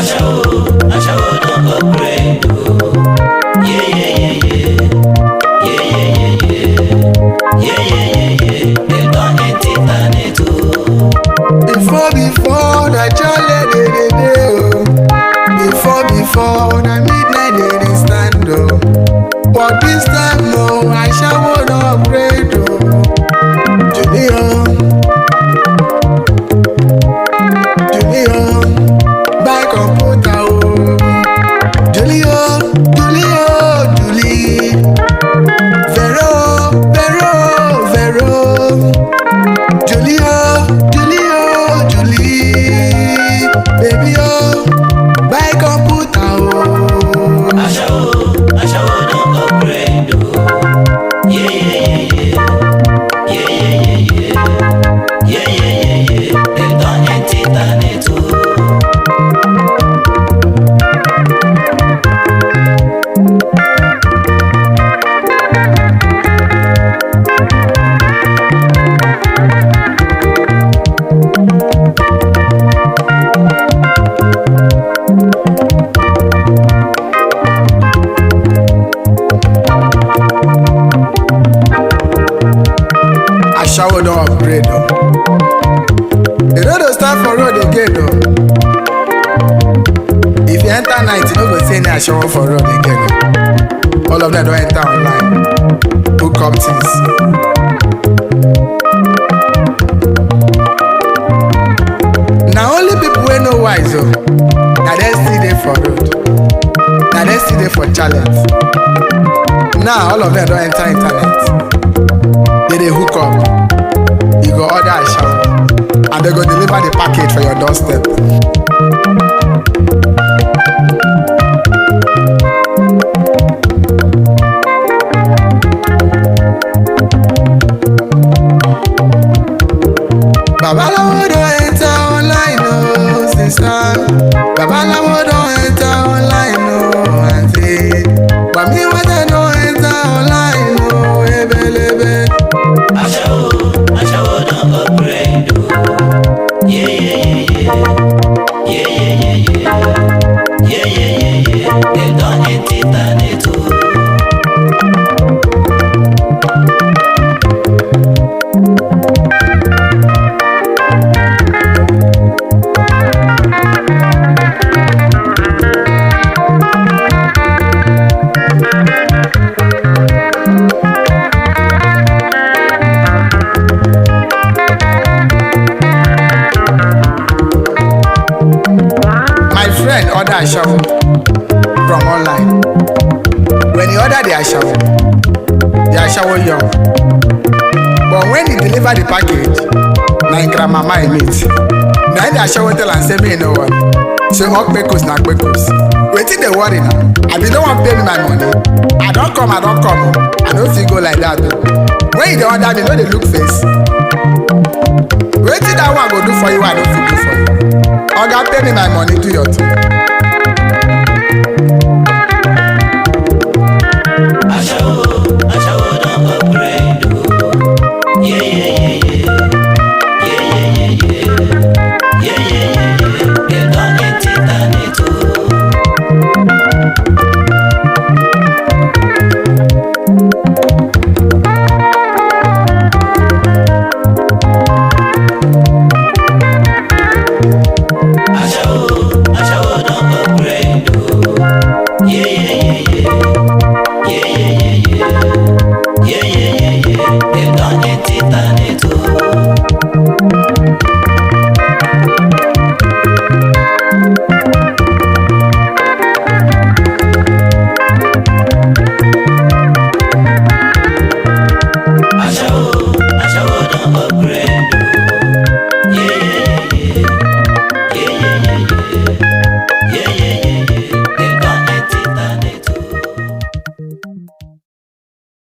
Ashawo Don Upgrade. Yeah, yeah, yeah, yeah. Yeah, yeah, yeah, yeah. Yeah, yeah, yeah, yeah. They don't internet. Before, na jolly dey oh. Before, na midnight dey stand oh. But this time no, Ashawo Don Upgrade oh. Junior, buy computer oh. Julie, Vero. Julie, baby oh, buy computer oh. Ashawo Don Upgrade. Yeah, yeah, yeah, yeah. Yeah, yeah, yeah, yeah. Yeah, yeah, yeah, yeah. They don't internet. Ashawo Don Upgrade oh. You no dey stand for road again oh. If you enter night, you no go see any Ashawo for road again oh. All of them don enter online, hook up things. Na only people wey no wise oh, na dem still dey for road, na dem still dey for challenge. Now all of them don enter internet, they dey hook up. You go order Ashawo and they go deliver the package for your doorstep. Babalawo don enter online oh, sister. Babalawo don enter online oh, auntie. But me what I don enter online oh, ebelebe. Ashawo Don Upgrade. Yeah, yeah, yeah, yeah. Yeah, yeah, yeah, yeah. Yeah, yeah, yeah, yeah. They don't internet. My friend order Ashawo from online. When he order the Ashawo young. But when he deliver the package, na him grandmama he meet. Na him the Ashawo tell am say me no worry. Say all kpekos na kpekos. Wetin dey worry na? I bin no wan pay me my money. I don come oh. I no fit go like that oh. When you dey order me, no dey look face. Wetin that one go do for you, I no fit do for you. Oga, pay me my money, do your thing.